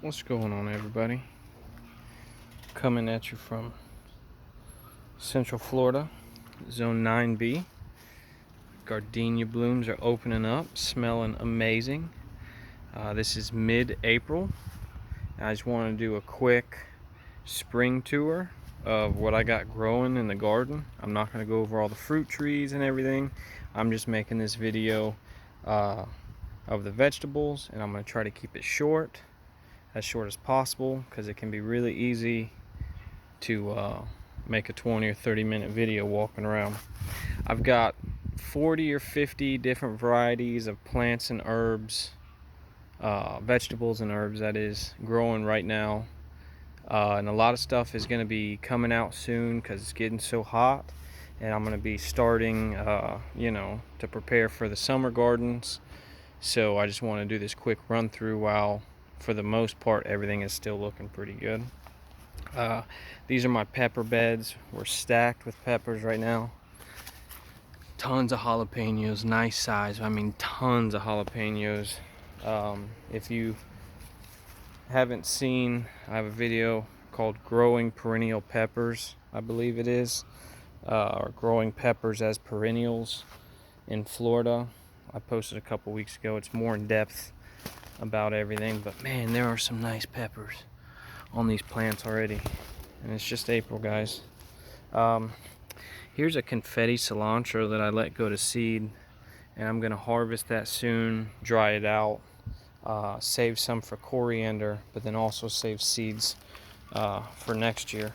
What's going on, everybody? Coming at you from Central Florida, Zone 9B. Gardenia blooms are opening up, smelling amazing. This is mid-April. I just want to do a quick spring tour of what I got growing in the garden. I'm not going to go over all the fruit trees and everything. I'm just making this video of the vegetables, and I'm going to try to keep it short as possible, because it can be really easy to make a 20 or 30 minute video walking around. I've got 40 or 50 different varieties of plants and herbs, vegetables and herbs, that is, growing right now. And a lot of stuff is going to be coming out soon because it's getting so hot. And I'm going to be starting, to prepare for the summer gardens. So I just want to do this quick run through while, for the most part, everything is still looking pretty good. These are my pepper beds. We're stacked with peppers right now. Tons of jalapenos, nice size. I mean, tons of jalapenos. If you haven't seen, I have a video called Growing Perennial Peppers, I believe it is, or Growing Peppers as Perennials in Florida. I posted a couple weeks ago. It's more in depth about everything, but man, there are some nice peppers on these plants already, and it's just April, guys. Here's a confetti cilantro that I let go to seed, and I'm gonna harvest that soon, dry it out, save some for coriander, but then also save seeds for next year.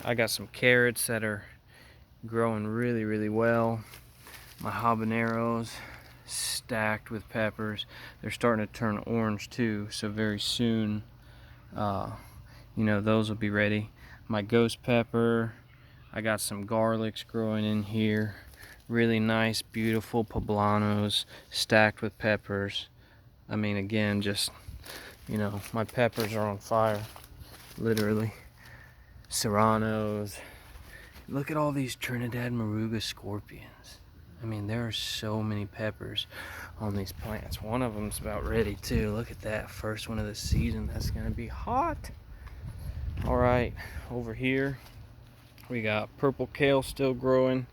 I got some carrots that are growing really well. My habaneros stacked with peppers. They're starting to turn orange too, so very soon those will be ready. My ghost pepper, I got some garlics growing in here. Really nice, beautiful poblanos stacked with peppers. I mean, again, just, my peppers are on fire, literally. Serranos. Look at all these Trinidad Moruga scorpions. I mean, there are so many peppers on these plants. One of them's about ready too. Look at that, first one of the season. That's gonna be hot. All right, over here we got purple kale still growing,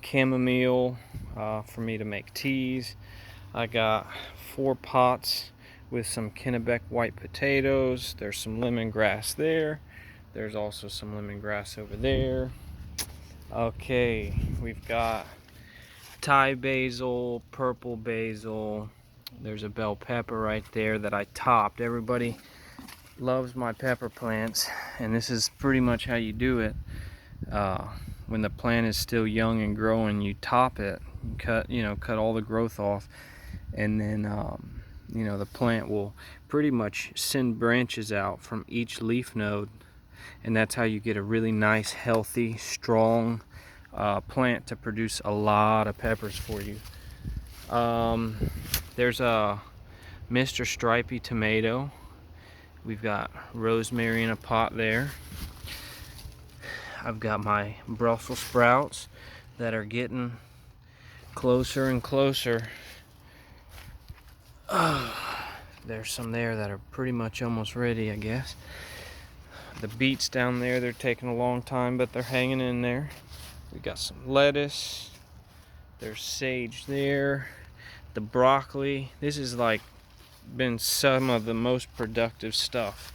chamomile for me to make teas. I got 4 pots with some Kennebec white potatoes. There's some lemongrass there. There's also some lemongrass over there. Okay, we've got Thai basil, purple basil. There's a bell pepper right there that I topped. Everybody loves my pepper plants, and this is pretty much how you do it. When the plant is still young and growing, you top it. You cut all the growth off, and then the plant will pretty much send branches out from each leaf node, and that's how you get a really nice, healthy, strong plant to produce a lot of peppers for you. There's a Mr. Stripey tomato. We've got rosemary in a pot there. I've got my Brussels sprouts that are getting closer and closer. There's some there that are pretty much almost ready, I guess. The beets down there, they're taking a long time, but they're hanging in there. We got some lettuce. There's sage there. The broccoli. This is like been some of the most productive stuff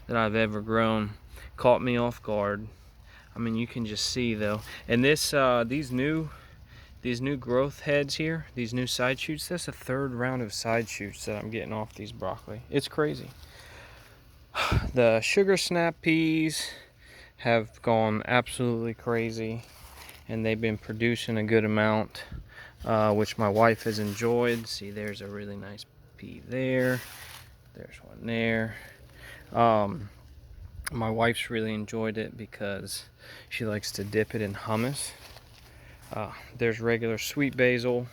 that I've ever grown. Caught me off guard. I mean, you can just see though. And this these new growth heads here, these new side shoots, that's the 3rd round of side shoots that I'm getting off these broccoli. It's crazy. The sugar snap peas have gone absolutely crazy, and they've been producing a good amount, which my wife has enjoyed. See, there's a really nice pea there. There's one there. My wife's really enjoyed it because she likes to dip it in hummus. There's regular sweet basil.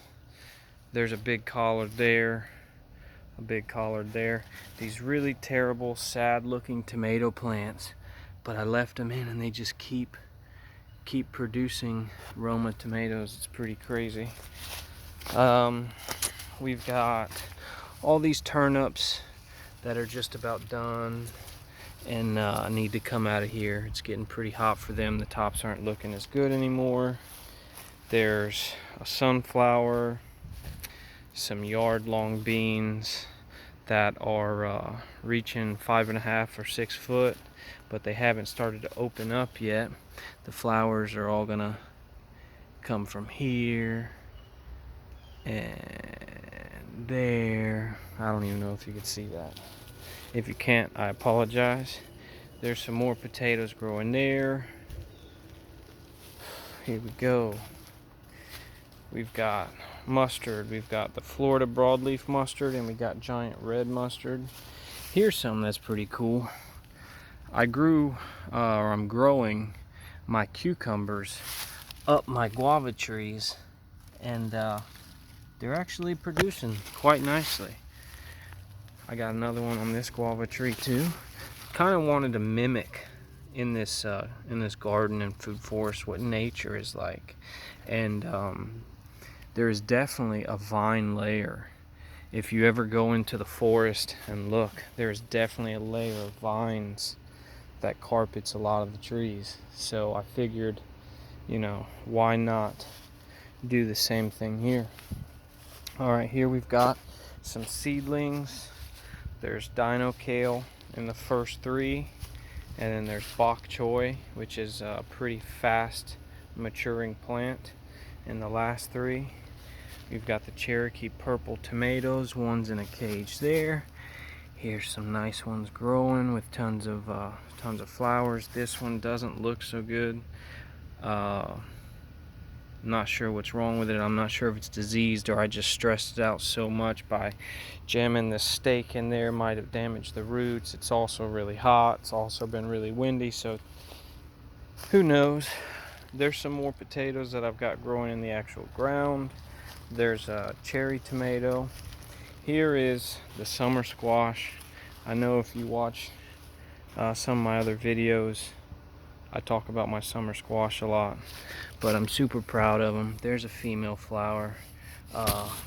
There's a big collard there. A big collard there. These really terrible, sad-looking tomato plants, but I left them in, and they just keep producing Roma tomatoes. It's pretty crazy. We've got all these turnips that are just about done and need to come out of here. It's getting pretty hot for them. The tops aren't looking as good anymore. There's a sunflower, some yard long beans that are reaching 5.5 or 6 foot, but they haven't started to open up yet. The flowers are all gonna come from here and there. I don't even know if you can see that. If you can't, I apologize. There's some more potatoes growing there. Here we go. We've got mustard. We've got the Florida broadleaf mustard, and we got giant red mustard. Here's something that's pretty cool. I'm growing my cucumbers up my guava trees, and they're actually producing quite nicely. I got another one on this guava tree too. Kind of wanted to mimic in this garden and food forest what nature is like, and there is definitely a vine layer. If you ever go into the forest and look, there's definitely a layer of vines that carpets a lot of the trees. So I figured, you know, why not do the same thing here? All right, here we've got some seedlings. There's dino kale in the first 3, and then there's bok choy, which is a pretty fast maturing plant, in the last 3. We've got the Cherokee purple tomatoes. One's in a cage there. Here's some nice ones growing with tons of flowers. This one doesn't look so good. Not sure what's wrong with it. I'm not sure if it's diseased or I just stressed it out so much by jamming the stake in there. Might have damaged the roots. It's also really hot. It's also been really windy, so who knows. There's some more potatoes that I've got growing in the actual ground. There's a cherry tomato. Here is the summer squash. I know if you watch some of my other videos, I talk about my summer squash a lot, but I'm super proud of them. There's a female flower.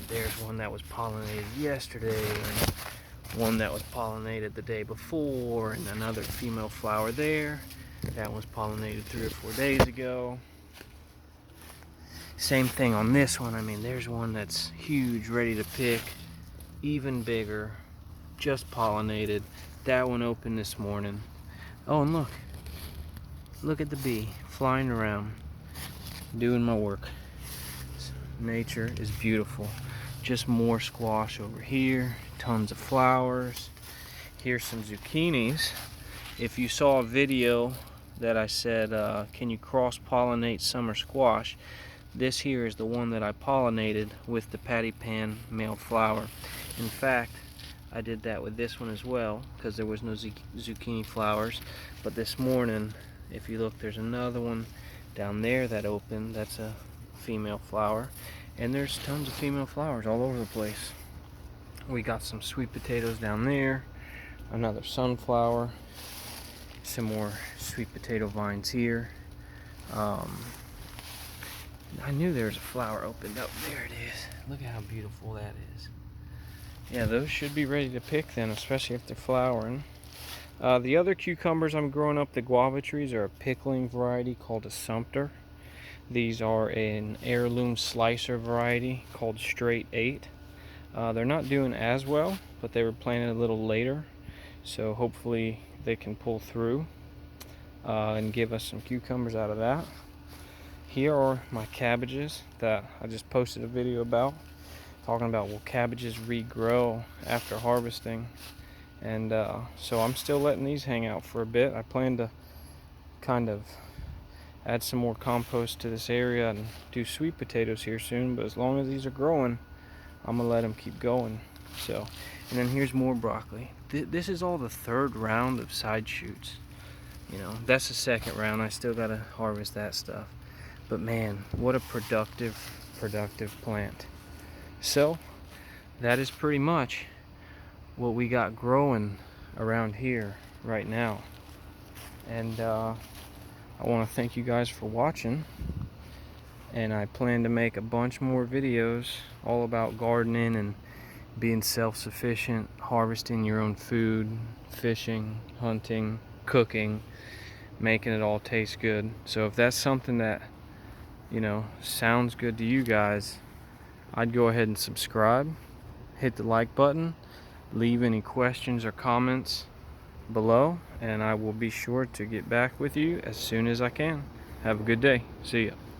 There's one that was pollinated yesterday, and one that was pollinated the day before, and another female flower there. That was pollinated 3 or 4 days ago. Same thing on this one. I mean, there's one that's huge, ready to pick. Even bigger, just pollinated. That one opened this morning. Oh, and look at the bee flying around, doing my work. Nature is beautiful. Just more squash over here, tons of flowers. Here's some zucchinis. If you saw a video that I said, can you cross-pollinate summer squash? This here is the one that I pollinated with the patty pan male flower. In fact, I did that with this one as well because there was no zucchini flowers. But this morning, if you look, there's another one down there that opened. That's a female flower. And there's tons of female flowers all over the place. We got some sweet potatoes down there, another sunflower, some more sweet potato vines here. I knew there was a flower opened up. There it is. Look at how beautiful that is. Yeah, those should be ready to pick then, especially if they're flowering. The other cucumbers I'm growing up, the guava trees, are a pickling variety called a Sumter. These are an heirloom slicer variety called Straight 8. They're not doing as well, but they were planted a little later, so hopefully they can pull through and give us some cucumbers out of that. Here are my cabbages that I just posted a video about, talking about will cabbages regrow after harvesting. And so I'm still letting these hang out for a bit. I plan to kind of add some more compost to this area and do sweet potatoes here soon, but as long as these are growing, I'm gonna let them keep going. So, and then here's more broccoli. This is all the 3rd round of side shoots. You know, that's the 2nd round. I still gotta harvest that stuff. But man, what a productive plant. So that is pretty much what we got growing around here right now. And I want to thank you guys for watching, and I plan to make a bunch more videos all about gardening and being self-sufficient, harvesting your own food, fishing, hunting, cooking, making it all taste good. So if that's something that, you know, sounds good to you guys, I'd go ahead and subscribe, hit the like button, leave any questions or comments below, and I will be sure to get back with you as soon as I can. Have a good day. See ya.